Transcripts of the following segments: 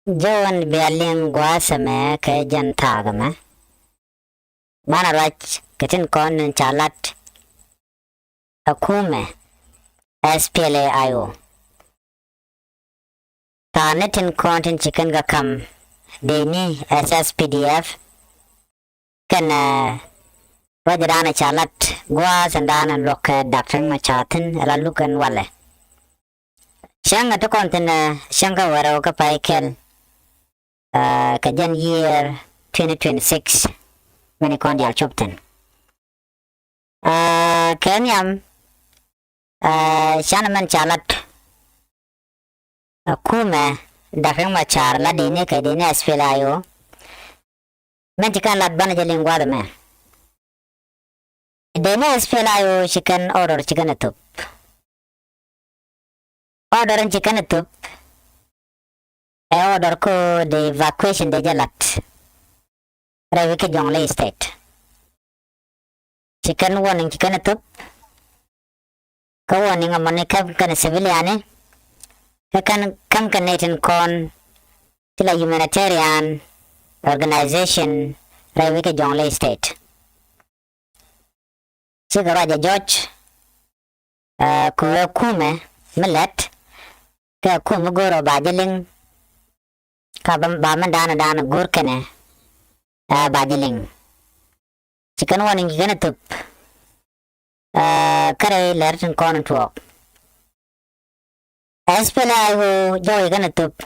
Joan Bialing Guasame Kajan Tagama Manarach Katin Kon and Chalat Akume SPLA IO Tarnetin Kontin Chicken Gakam Deni SSPDF Can Rajadana Chalat Guas and Dan and Rock Dr. Machatin Laluk and Wale Shanga to Kontin Shanga Waroka Paikel Kajan year 2026 when I con the Chopton. Kenyam Shanaman Chalat Kume Dafing Machar Ladine Kadine Sfilayo Mentican Lad Banajaling Guadame. Dene Sfilayo chicken order chicken a tup. Order and chicken a tup. Order ko the evacuation de jalat Ravike Jonglei state chicken warning chicken tup ka warning a monica can civilian can concatenating con till a humanitarian organization Ravike Jonglei state Chigaraja George kume millet ka kumugoro bajaling Kabam Baman Dana Gurkane Bajiling Chicken warning gonna tup Kare Lerton Corn to walk Espela who Joey gonna tup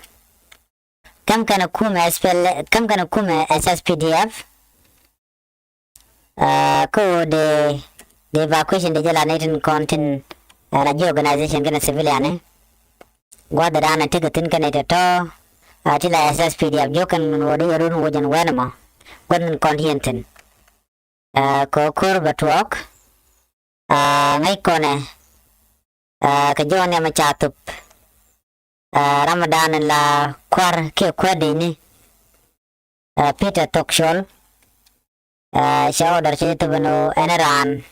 Come can a kume SSPDF the evacuation de Jelanatin content radio organization gonna civilian Guadana ticket in Canada Atila SSPDF Jokan Wadi Run Wajan Wanama Gordon Continentin Kokur Batwalk Maikone Kajone Machatup Ramadan and La Quar Kwadini Peter Tokshol Shaw Darchetubano Eneran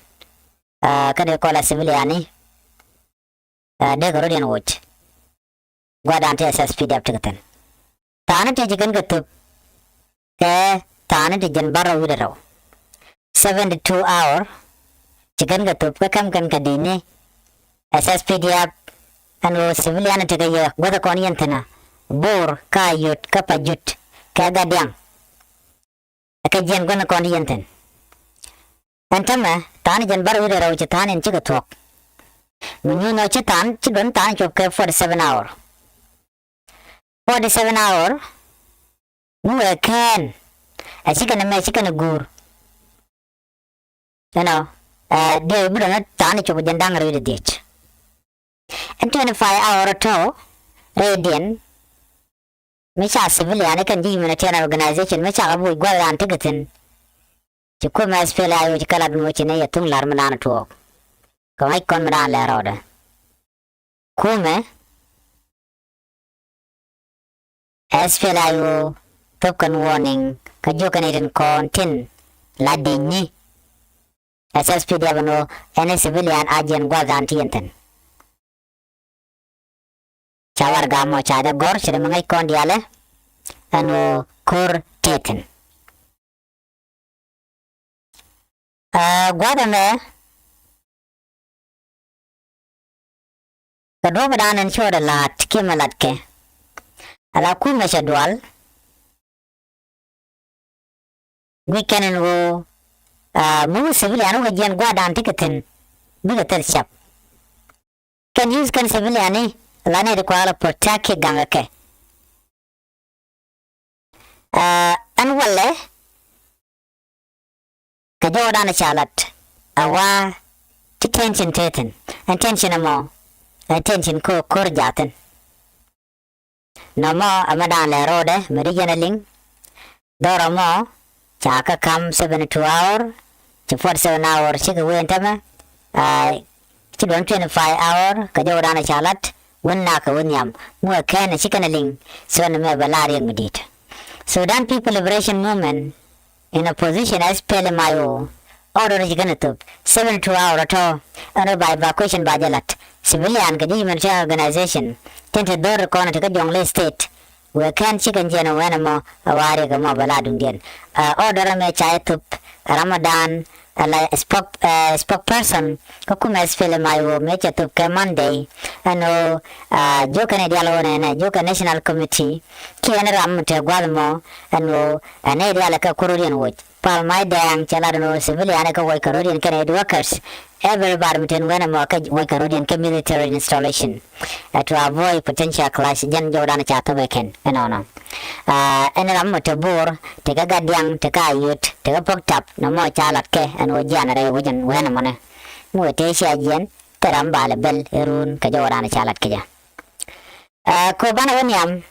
Kadekola Civiliani Decorodian Watch Guadante SSPDF Ticketen Tanate chicken gatup Tanate Janbara Widero 72 hour chicken gatup Kakam can Kadini SSPDF and civilian take a year with a coniantana Bor Kayut Kapajut Kagadiang a Kajan gonna coniantan Antama Tani Janbara Widero Chitan and Chigatok When you know Chitan, children Tan Chop 47 hour 47 hour Nuer can a chicken and Mexican a gur. You know, they would not tarnish with Jandang read ditch. And 25 hour or two, Radian Machar civilian can give humanitarian organization, Machar would go and ticketing. To come as feel I would call up Mochinea Tung Larmanan to walk. Come I come down la order. Kume SPLIO token warning Kajukanatan contin Ladini SSPDF any civilian agent Guazantiantan Chavargamo Chada Gorch Mangai Condiale and Kur Taten Guadame the Romadan and showed a lot Kimalatke Ala kume shadwal weekend and wo mu civilian wo jan gwadan ticketin bigatel shop can use can civilian lane require protect gangake an walle ka jodan chalat awa tension teten attention mo attention ko korjaten No more Amadan La Rode, Meridianaling. Dora more, Chaka come 72 hour, to 47 hour, chicken wintama, children 25 hour, Kajorana Chalat, one naka winyam, more can a chickenaling, so no more Valarian medit. Sudan People Liberation Movement in a position as Pelemayo, order Jiganatup, 72 hour at all, under by evacuation by Jalat, civilian Kadiman organization. Tented door corner to Jonglei state we can chicken jeno wenamo awari ga mo baladun den order me chaytup Ramadan ala spokesperson ko kuma spele mayo me chatup ke Monday ano jokane dialo ne joka national committee kiana ramte gwalmo ano ane diala ka kururian wo pal mai dang chaladno civilian ka wo kururian kan workers everybody meten wenamo ka wo kururian ka military installation to avoid potential clash jan jodana chata beken no ene ramte bor te ga gadiang te ka yut te ga poktap no mo chalat ke ano janare wujan wenamo ne mo te sha jen teram bale bel erun ka jodana chalat ke ja ko bana wonyam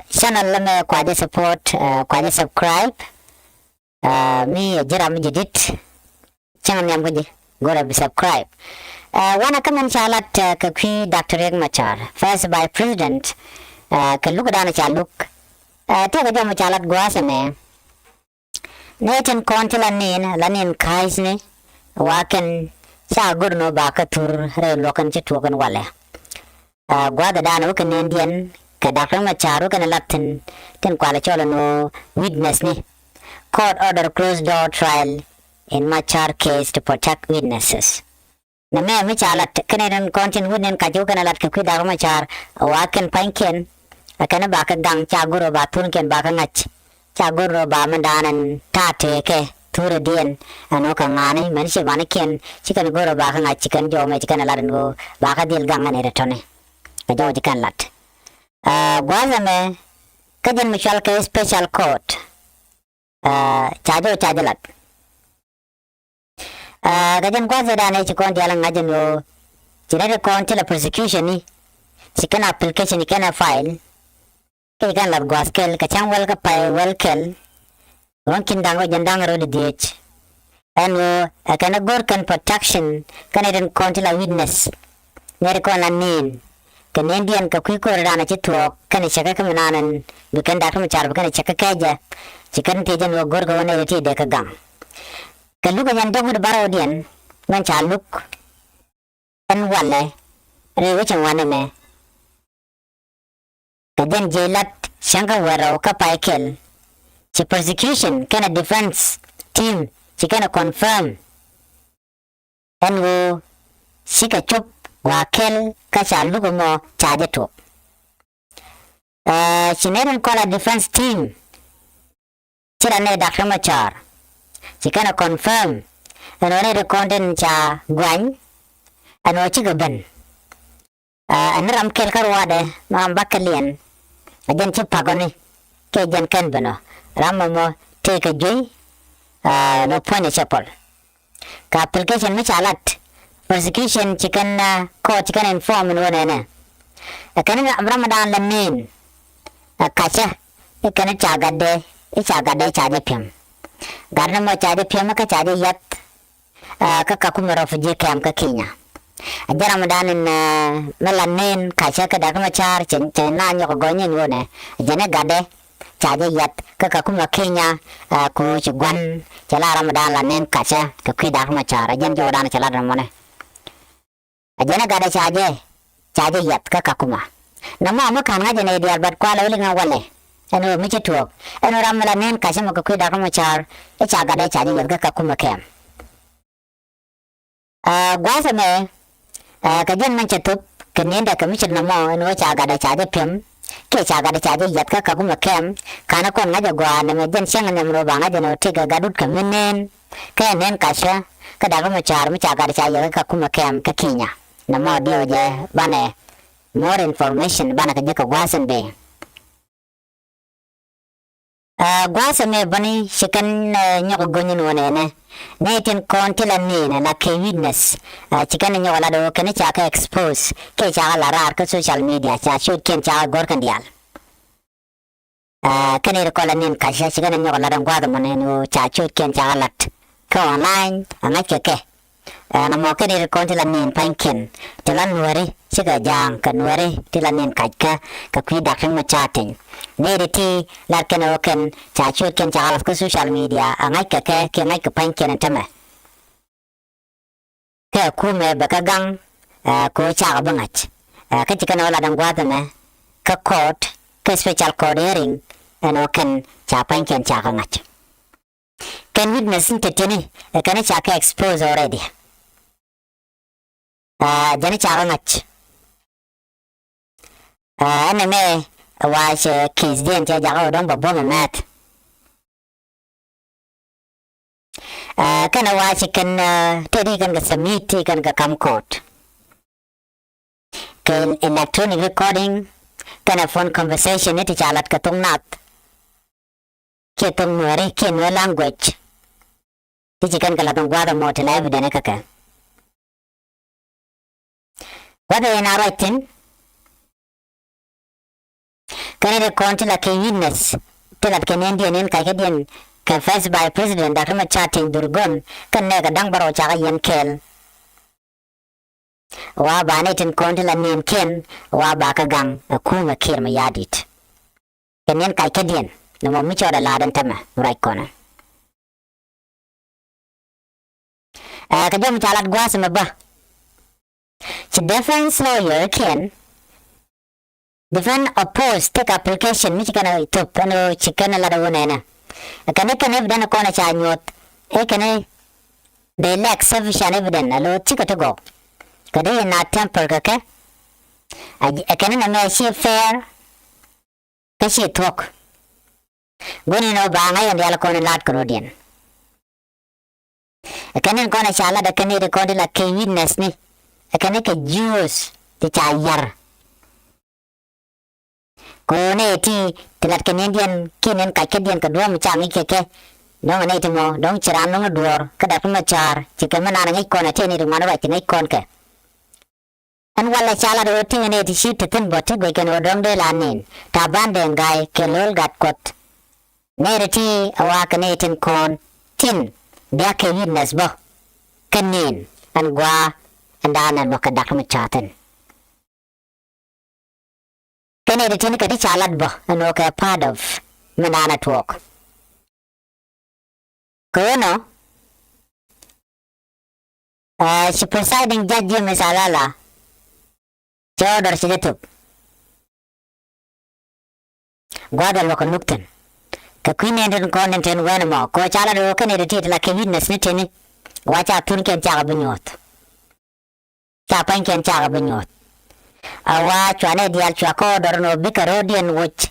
channel lame kwaje support kwaje subscribe mi jeram jedit channel yam gaji gora subscribe wana kaman chalat ka kwi Dr. Machar first by president ka look dana chaluk te ga jam chalat gwasane neten kontila lanin kaisne waken cha gurno ba ka tur re lokan che tukan wale gwada dana waken indian ka Dr. Machar kan latin ten kwala chola no witness ni court order closed door trial in Machar case to protect witnesses na me chalat kanen kontin wunen ka jo kan lat ka Dr. Machar waken panken akana ba ka gang cha guro ba tun ken ba ka ngach cha guro ba mandanan tate ke ture dien ano ka ngani man se ban ken chikan guro ba ka ngach chikan jo me chikan lat go ba ka dil gang ne retone ka jo chikan lat gwazame kajan mishal ke special court chajalat kajan gwazada ne chikon dialang ngajan yo chinere kon tela prosecution ni chikan application ni kana file ke kan lat gwaskel kachang wel ka pai welkel ron kindang o jandang ro de dich and kana gor kan protection kana den kon tela witness nere kon anin kan Indian ka kui korana chitro kan chaka kamanan bukan Dr. Machar bukan chaka kaja chikan tejan wo gor gawane yati de ka gang kan lu kan dong baro dian ngan chaluk kan wale re wachang wane me kaden jelat shanga waro ka paikel chi prosecution kana defense team chikana confirm and wo sika chop wakel kasha lugo mo chaje to chineren kola defense team chira ne Dr. Machar chikana confirm ano ne content cha gwan ano chigaban anram kel karwade mam bakalian ajan chipagoni ke jan kan bano ramamo take a joy no point chapel ka application me chalat prosecution chicken court chicken inform no ne kan Ramadan lamin kacha kan chagade chaje pem garna mo chaje pem ka chaje yat ka kumaro fuje kam ka Kenya ajara Ramadan melanin kacha ka Dr. Machar chen na nyoko gonyen wone jene gade chaje yat ka kuma Kenya ku chugwan chala Ramadan lanin kacha ka Dr. Machar ajan jodan chala ramone ajana gada chaje yat ka kuma nama ma kan ga jene diar bat kwala wali nga wale eno mi chetuok eno ramala nen kasha ma ku Dr. Machar e chaga da chaje yat ka kuma kem gwasa me ka jan man chetup kenenda ka mi chna mo eno chaga da chaje pem ke chaga da chaje yat ka kuma kem kana kon nga jagwa na me jan shanga namro banga jeno tiga gadut ka menen ka nen kasha ka Dr. Machar mi chaga da chaje ka kuma kem ka Kenya na mo dio je bane more information bana ka jeka gwasan be gwasan me bani shikan nyoko gonyin wone ne tin kontila ni na ke witness chikan nyoko la do kan cha ka expose ke cha la rar ka social media cha shoot ken cha gor kan dial kan ir ko la nin ka cha chikan nyoko la dan gwada mane no cha shoot ken cha lat ko online anga ke na mo ke ni kon tilanin panken tilan nuare siga jang kan nuare tilanin kajka ka Dr. Machar ne de ti la ken o ken cha chu ken cha ko social media angai ke ngai ka panken tama ke ku me baka gang ko cha bangach ka ti kan wala dan gwada me ka court ke special code hearing ano kan cha pan ken cha ngach can witness teteni kan cha ka expose already jani cha ngach ana me wa she kids den cha ja don ba bo mat kana wa she kan tedi kan ga submit kan ga kam court kan electronic recording kana phone conversation ti chalat ka tung nat ke tung nuare ke no language ti chikan kala tung gwa da mo tela evidence ka wada ina writing kana de konti la ke witness telat ke nendi nen ka ke den confessed by president Dr. Machar Durgon kan ne ga dang baro cha ga yen kel wa ba ne tin konti la nen ken wa ba ka gang ku ma kir ma yadit kenen kai ke den no mo mi choda la dan tama right kona ka jom chalat gwa sama ba the defense lawyer can defend oppose take application mi chikana to pano chikana la wona na kana kana evidence kona cha nyot kana they lack sufficient evidence alo chikato go kada na temper ka kana na me she fair ka she talk goni no ba ngai and yala kona lat krodian kana kona chala da kana record la ke witness ni kana ke juice ti chayar kone ti telat kenedian kinen ka kedian ka dua macam ke dong ne ti mo dong ciran dong dor kada Machar jika mana ngai kona te ni rumana ba ti ngai kon ka an wala chala do tinga ne ti shi ten bote go ken odong de lanin ta bande ngai ke lol gat kot ne ti awa kane tin kon tin dia ke witness bo kanin an gwa andana no ka dak Machar ten kene de tin ka ti chalat bo ano ka part of manana talk kono she presiding judge misalala Theodore Sidetup gwada lo kan nukten ka queen and content en wenmo ko chala do kene de tit la ke witness ni teni wacha tun ken cha bunyot cha pan ken cha bunyot awa chwane dial chako dorno bikarodian which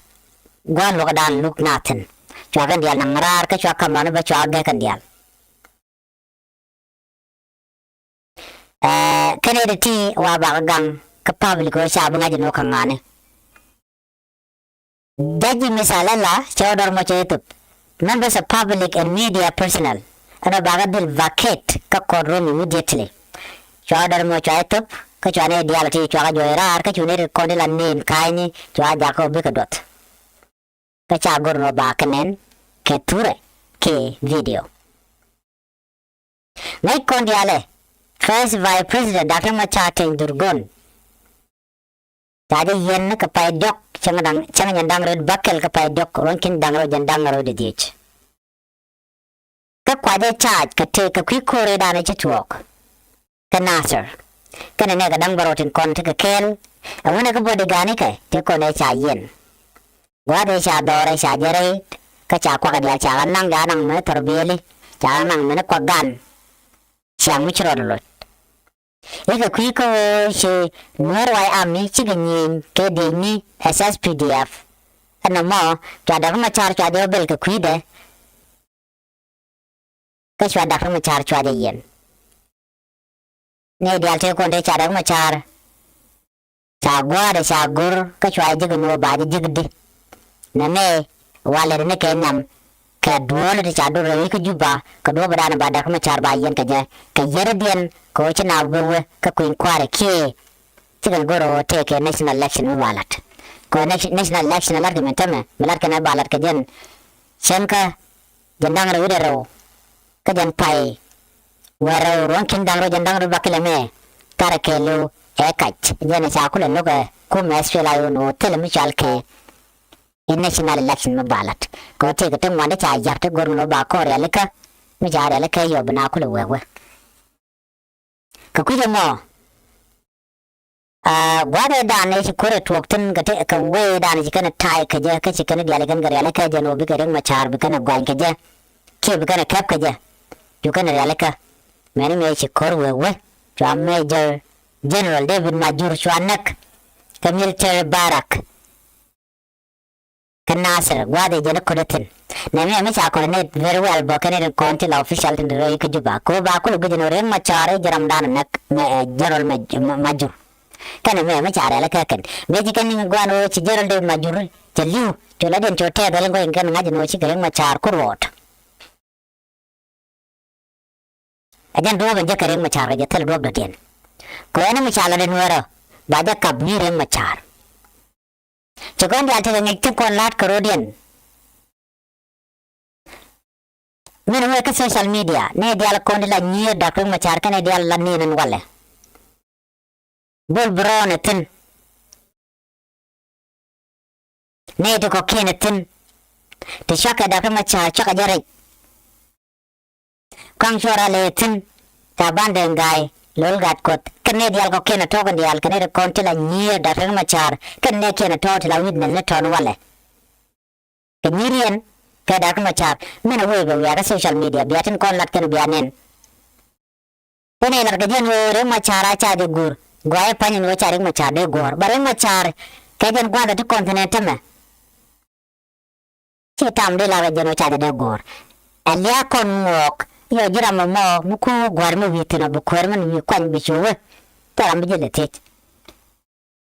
gwan lo dan look naten chwagan dial nangrar ka chwaka man ba chwaga kan dial kene de ti wa ba gang ka public ko sa bunga jino kangane daji misalala Theodore Machar members of public and media personnel ana baga dil vacate ka courtroom immediately Theodore Machar ka chwane dial ti chwaga joirar ka chune ko de la nin kaini chwa jako bikadot ka cha gorno ba kanen ke ture ke video nai kon diale first vice president Dr. Machar Durgon tadi yen ka pay dok changadang nyandang red bakel ka pay dok ronkin dangro jandang ro de dich ka kwade charge ka te ka kwi kore dane chitwok ka nasser kana ne ga dang barotin kon te ka kel awona ka bode gane kai te ko ne cha yen gwade cha dore cha jere ka cha kwa ka dia cha nang ga nang me torbeli cha nang me kwa gan cha muchro lo eka kwi ko she Nuer ami chiganyin ke dini SSPDF ana mo cha Dr. Machar cha de bel ka kwi de ka cha Dr. Machar cha de yen ne dial te ko de cha Dr. Machar cha gwa de cha gur ka cha de no ba de digdi na ne wale ne ke nam ka duwala de cha do re ka juba ka do ba na ba Dr. Machar ba yen ka je ka yere den ko china buwe ka kuin kware ke tigal goro take national election ballot ko national election argument me malat kana ballot ka jen senka jandang ro ro ka jan pai waro ron kin dang ro jandang ro bakile me tarakelo ekat jen sa kula no ka ko mesfela yo no tele mi chalke national election ballot ko take te wanda cha yapte gorno ba ko relika mi jare le ke yo bana kula wewe ka kuja mo Wada dane shi kore tuwaktin ga ta kan waye dane shi kana tai ka je ka shi kana diale kan gari alaka je no bi garin Machar bi kana gwan ka je ke bi kana kap ka je yu kana alaka mani me shi korwe we to Major General David Majur Shwanak ka military barak kan Nasir wada je na kodatin na me cha ko ne very well ba kana konti la official tin ro ka juba ko ba ko ga no ren Machar jaram dan nak General Majur kana me Machar la ka kan me ji kan ni gwano ci General David Majur te liu to la den to te dal ngo kan ngaji no ci garin Machar ko rot ajan do ban je garin Machar ga tel do den ko ene Machar la den wara ba da kab ni ren Machar ci gon dal te ngi ci kon lat ko rodien mene we ka social media ne dial ko la ni da ko Machar kan dial la ni nan wala bol brown tin ne to ko kenetin te shaka da ko Machar chaka jare kang chora le tin ta bande ngai lol gat kot kan ne dial ko kenet to kan dial kan ne ko la ni da ko Machar kan ne kenet to la wid ne to wala ke nirien ka da ko Machar mena we go ya social media biatin kon lat kan bianen ene lar ga jen re Machar cha de gur gwaye panyin wo charing Machar de gor bare Machar ka jen gwada to continent me che tam de la ga jen wo cha de gor alia kon ngok yo jira mo mu ko gwar mo witina bu ko man mi kwan bi chuwe taram bi jele tet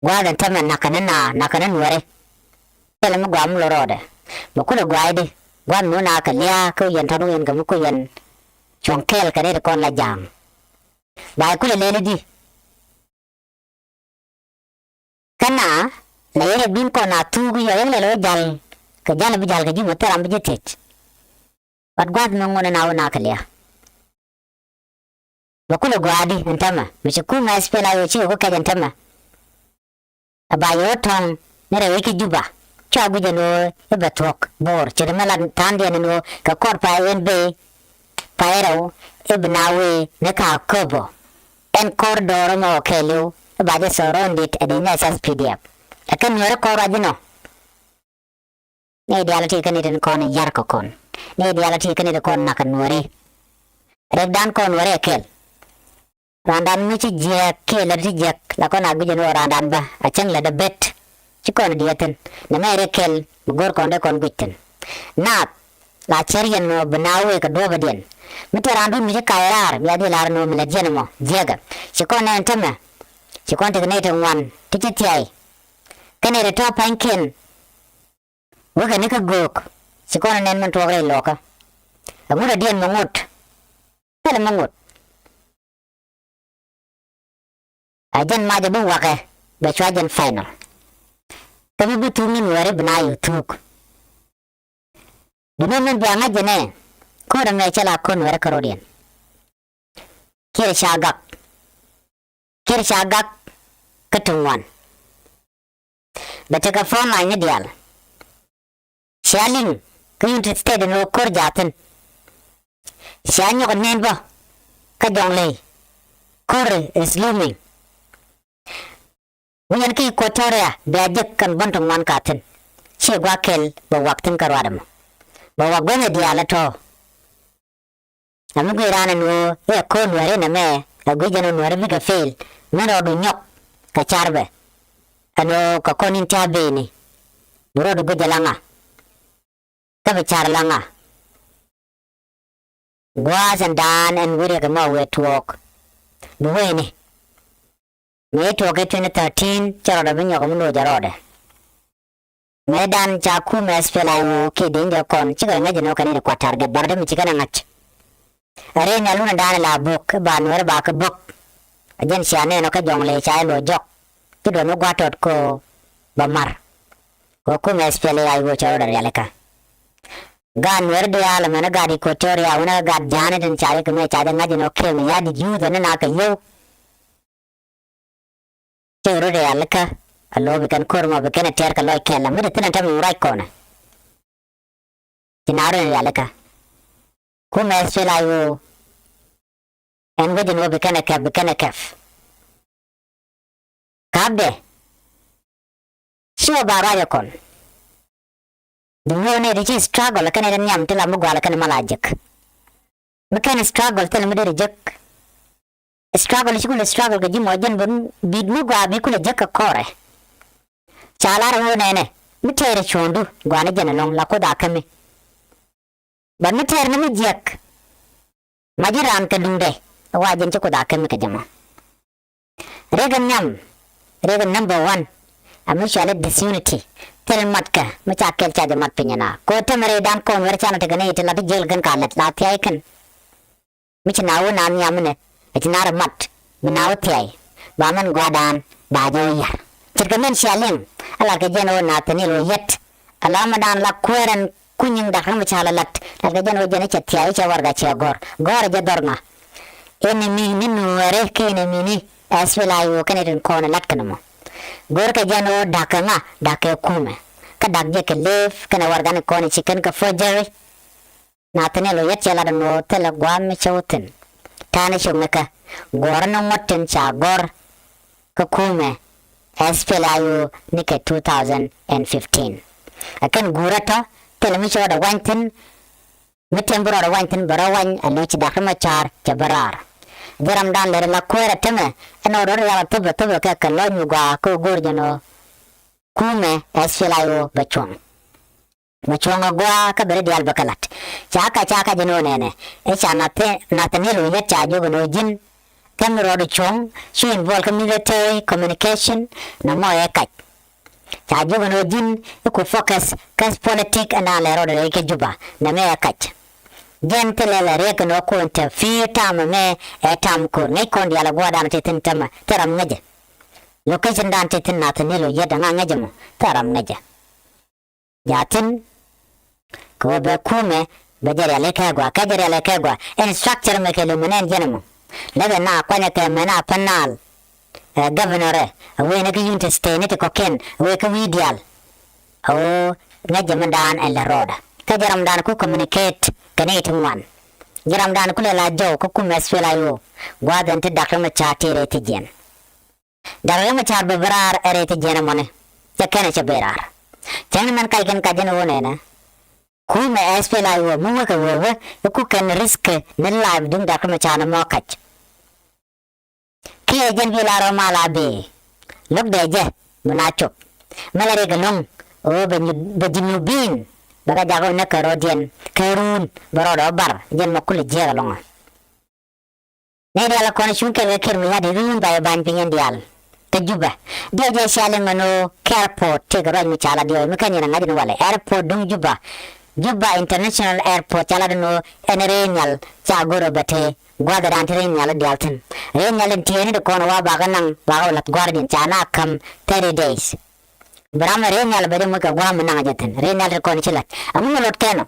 gwada tamen nakana wore tele mo gwam lo rode mo ko gwaide gwan no na ka lia ko yen tanu yen ga mu ko yen chonkel ka de kon la jam ba ko le di kana la yere bin ko na tugu yo yele lo jal ka jal bi jal ka ji mo taram bi tet wat gwad no ngone na kalia bakule gwadi ntama mishikuma spela yo chi ko kaja ntama abayo ton nere wiki juba cha guje no ebatok bor chirmala tande no ka korpa enbe paero ibnawe ne ka kobo en kordoro mo kelu baje sorondit adina sas pdf akan nore ko rajino ne dialati kan iten kon yar ko kon ne dialati kan iten kon nakan nore redan kon nore kel randan mi ci jek ke la ci jek la ko na guje no randan ba a ceng la de bet ci kon diaten na mere kel gor ko de kon guten na la cherien no bnawe ka do badien mi to randu mi ci kayrar mi adi lar no mi la jenmo jega ci kon en teme ci kon te ne te wan ti ci tiai kene de to panken wo ka ne ka gok ci kon nen man to gre loka amura dien mo ngot tele mo ngot ajan ma jabu wake be chwajan final tabi butungin ware bnayu tuk dumen bianga jene ko da me chala kon ware karodian kir shagak katungwan betaka fona ni dial shaling kuyun stead no kor jaten shanyo nenba ka jongle kor is looming Wiyan ki Equatoria biajek kan bantong man katen. Che gwa kel ba waktin karwadam. Ba wagwene diala to. Amugo irana no e ko nware na me aguje no nware biga fail. Mero du nyok ka charbe. Ano ka konin tabe ni. Buro du gujalanga. Ka be charlanga. Gwas and dan and wuri ga ma we talk. Buweni. Me to get 2013 charo binyo ko no jarode me dan cha ku me spela no ke dinga kon chiga ngaje no kanene kwa target barde mi chiga ngach are na luna dan la bok ba no ba ka bok ajen siane no ka jongle cha lo jok ti do no gwatot ko ba mar ko ku me spela ay go charo dar yaleka gan wer de ala mena gadi ko toria una gad jane den chare ko me cha ngaje no ke me ya di ju na ka yo Choro de alaka allo bikan korma bikan ter ka loy kala mi tin tam urai kona tinaro de alaka ku me spela yo en gojin wo bikan kaf kabe sio baraja kon dunia ne di struggle kan eden nyam tela mugwala kan malajek mekan struggle tel mede rejek struggle shikule struggle ga jimo jen bun bid mugwa bi kule jek kore chala ro nene mitere chondu gwana jena long la ko da kame ban mitere ne jek majiran ka dungde wajen ci ko da kame ka jama regan nyam regan number 1 amishala disunity tel matka machakel cha jamat pinyana ko temere dan ko wer chana tegane itla de jel gan kalat la tyai kan michnawo nan yamne itnar mat minawo tyai baman gwadan da joya tirgamen shalem ala ke jeno na tenilo yet alama dan la kweren kunyin da kan machala lat la ke jeno jene cha tyai cha warga cha gor je dorna enemi ninu were ke enemi ni aswela yo kaneten ko na lat kanamo gor ka jano dakanga dake kume ka dakje ke lef kana wargane koni chicken ka fojeri na tenelo yet chala no tela gwam chawten tane shumeka gor no motten cha gor ka kume SPLIU nike 2015 akan gurata tela mi choda wanten mitembura da wanten barawan alochi dakma Machar jabarar jaram dan lere la kwera teme eno ro ya tobe ka kalonyu gwa ko gorjano kume SPLIU bachong gwa ka bere dial bakalat chaka jeno nene e chana te natanelo ye cha jogo no jin kamero do chong she involve military communication na mo e kat cha jogo no jin ko focus kas politic ana lero de ke juba na me kat gentele la rek no ko interfere tam me e tam ko ne kon diala gwa dan te tentama taram ngaje location dan te tin natanelo ye dan ngaje mo taram ngaje yatin ko be kume be jere le kagwa ka jere le kagwa instructor me ke lumenen jenamo lebe na kwanya ke mena panal governor we ne ke yunte stay ne te koken we ke widial o ngaje mandan en la roda ka jaram dan ku communicate kane tumwan jaram dan ku la jaw ko kume swela yo gwadan te dakra ma chatere te jen dakra ma char be barar ere te jen mone ya kane che berar chen man kai kan kajen wone na kume SPLIU mu ka wewe ku kan risk ne live dum dakra ma chana mo kach ke jen bi la ro mala be lok de je munacho malare galong o be jinu bin baga jago na karodien karun barodo bar jen makule je galong ne dia la kona shunke we ker mi hadi run ba ban pinyen dial tajuba dia je shale ngano airport te garo mi chala dia mi kanyina ngadi wale airport dung juba international airport chala no enerenyal cha goro bate gwada dan terenyal dialten renyal tiene de kono wa baga nang baga lat guardian chana kam 30 days brama renyal bade mo ka gwam nang jaten renyal ko ni chilat amu lot keno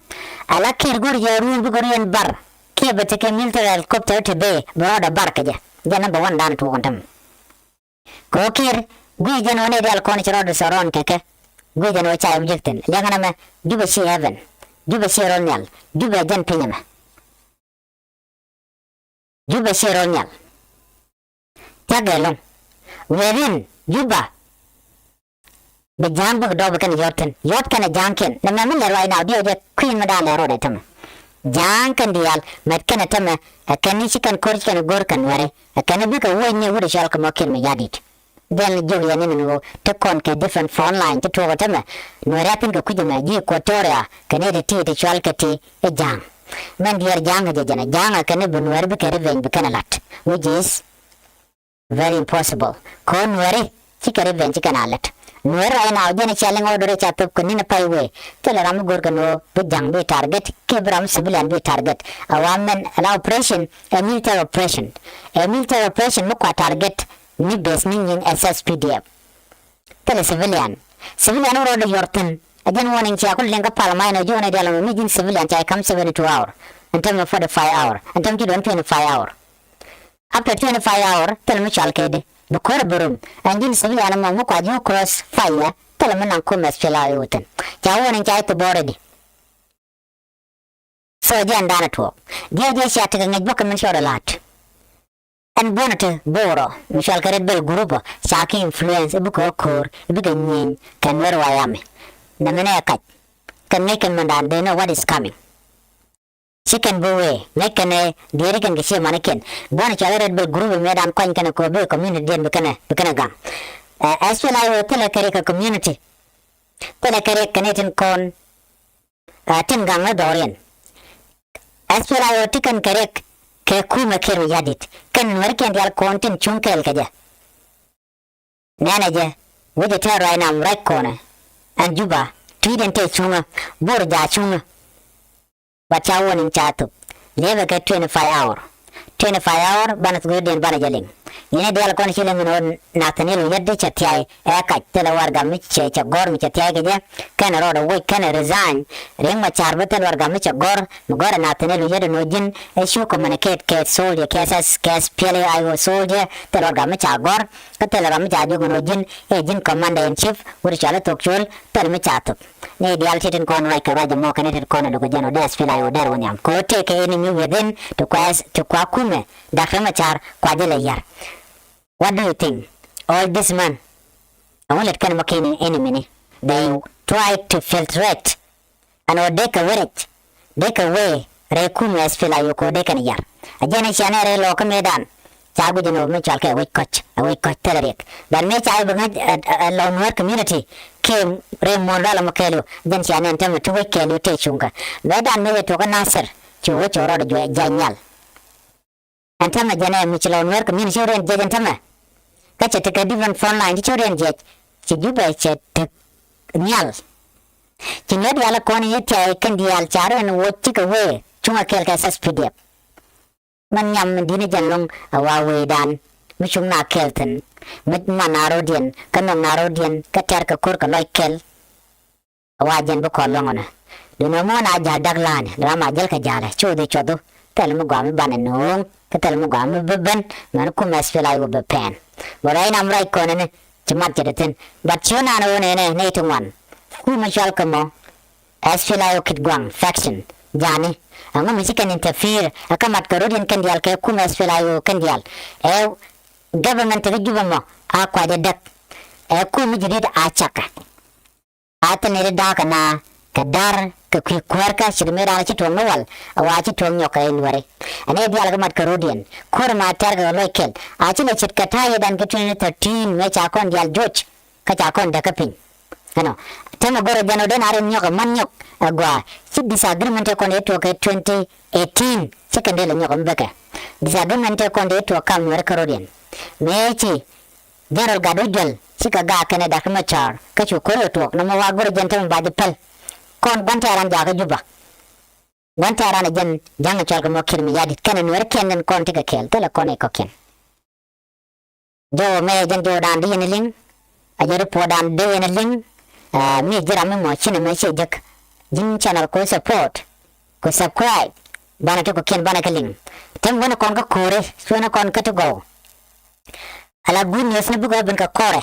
ala ker gor ya ru bu gor bar ke bate ke military helicopter te be broda bar ka ja jana ba wan dan to kontam ko kir gui jano ne dal ko ni chiro soron keke gui jano cha objecten lengana me juba si heaven juba si ronyal juba jan pinyama juba si ronyal tagelong werin juba be jambu do kan yot kan janken na me le right now dio je queen madala rode tam jankan dial met kan tam kan ni chikan korch kan gor kan ware kan bi ka wonye wure shal ka mokin me yadit den jogi ya nini ngo te kon ke different phone line te to tama no rapin ko kujuma ji ko toria kane de ti te chal ke ti e jang men dier jang je jana jang kane bunwer be kere ven be kanalat which is very impossible kon were ti kere ven ti kanalat nuer ay na jene challenge order cha to ko nina paiwe te la ram gor kano be jang be target ke bram civilian be target awamen ala operation a military operation mo kwa target ni bes ni yin SSPDF tele civilian ro de yorten ajan warning cha ko lenga palma ina jone de la mi jin civilian cha come 72 hour until 45 hour until 25 hour after 25 hour tele mi chal kede be kor burum anjin civilian ma mo kwa jo cross fire tele man ko mes chela yoten cha warning cha to boredi so jan dana to dia sha ta ngaj bokam min shora lat en bonate boro mishal karet bel grupo saki influence ibuko kor ibuko nyin kan wer wayame namene kat kan make mandan they know what is coming chicken bowe mekane dire kan gese manaken bona chaleret bel grupo medan koin kan ko be community den bekana gam as well I tell a community tell a kanetin kon tin gang na dorian as well I tikan karek ke kuma kero yadit kan werken dial kontin chunkel kaja nanaje wuje tero ai nam right corner and juba twiden te chunga borja chunga bacha wonin chatu leve ke 25 hour banat guden banajaling yene dial kon shilen no natanil yadde chatyai eka tela warga miche cha gor miche tyai ke kan roda we kan resign reng Machar betel warga miche gor natanil yadde no jin e shu communicate ke soldier kes pele I soldier tel warga miche gor tel warga miche jogo no jin e jin commander in chief wuri chala tokchul tel miche atu ne dial chitin kon like raja mo kanetet kon do jeno des fila yo der wonyam ko take enemy within to kwa kume Dr. Machar kwa jele yar. What do you think? All this man, I won't let kind of enemy. They try to filtrate and or take away rekum as fila yoko de kan yar. Ajana shana re loka medan. Chagu jeno me chalke away coach telerek. But me chai bangat a Nuer community came re mondala makelo then shana ntama to wake kelu te chunga. Medan me to nasser chuo choro de janyal. Antama jana michelo Nuer community ren jantama. Kacha take a different phone line to children jet. Chijuba chet nyal. Chinedi ala koni yete kandi al charo and what took away. Chunga kelka SPDF. Man yam dina janlong awawe dan. Michung na kelton. Mit manarodian. Kanong narodian. Katerka kurka loy kel. Awajan buko longona. Dunomo na jadaglan. Rama jelka jara. Chode chodo. Tell mo gami bananong. Katal mo gami beben. Manuku mesfila yu bepen. But I am right corner to Matjatin. But you know, native one. Who Michel Como, as Philio Kid Guang, faction, Johnny, and when she can interfere, a come at Carodian Candial, Kumas Philio Candial. Government of Jubamo, are quite a duck. A kumijid a chaka. Atanere dark na, Kadar, Kukwarka, she made a chit on the wall, a watch it on your kind and a dialgamat Carodian, Kurma Targa Loikel, Achina Chit Kataya than getting 13, which I con Dial George, Kachakon the Capin. No, Temagora Janoden are in Yok, Manyok, Agua, Chip disagreement on it to 2018, second day in Yokombeka. Disagreement on it to come with Carodian. Mechi, General Gadujal, Sikaga Canada Machar, Kachu Koro talk, no more good gentleman by the pel. Con Bantaran Jaga Juba. Bantaran again, young Chalgamo Kirmi Yadit Canon, where can and con take a kill, tell a conecokin. Joe may then do down the ling, a report down day in a ling, me Jeramo Cinema Shajak, Jim channel co support, co subscribe, Banatuko Ken Banakaling. Tem one a conga core, Swena conca to go. A la good news never go banka core.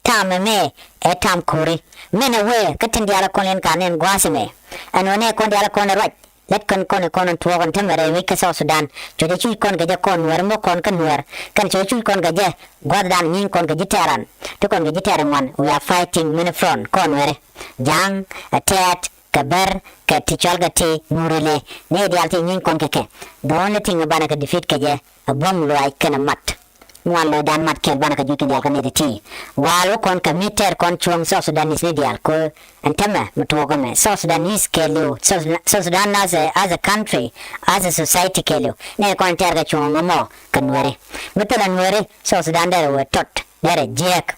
Tam me e tam kuri men away katin diala konen kanen guasime and one kon diala kon right let kon to on temere we ka South Sudan to the chu kon gaja kon wer mo kon kan wer kan chu kon gaja gwadan nin kon gaja taran to kon gaja taran one we are fighting many front kon wer jang atat kabar ka tichal gate murele ne dialti nin kon keke the only thing about ka defeat kaja a bomb like kana mat Walo dan mat kel bana ka juki dial kan editi walo kon ka meter kon chuang South Sudanese ni dial ko antama mutugo me South Sudanese kelu South Sudan as a country as a society kelu ne kon terga chuang mo kanwere mutalan were South Sudan der we tot der jek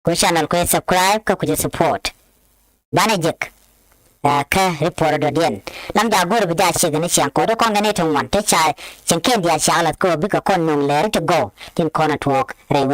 ko channel ko subscribe ka ku support bana jek ka report do dien lam da gor bi da che gane chiang ko do kon gane tong wan te cha chen ken dia cha lat ko bi ka kon nong le to go tin kona talk re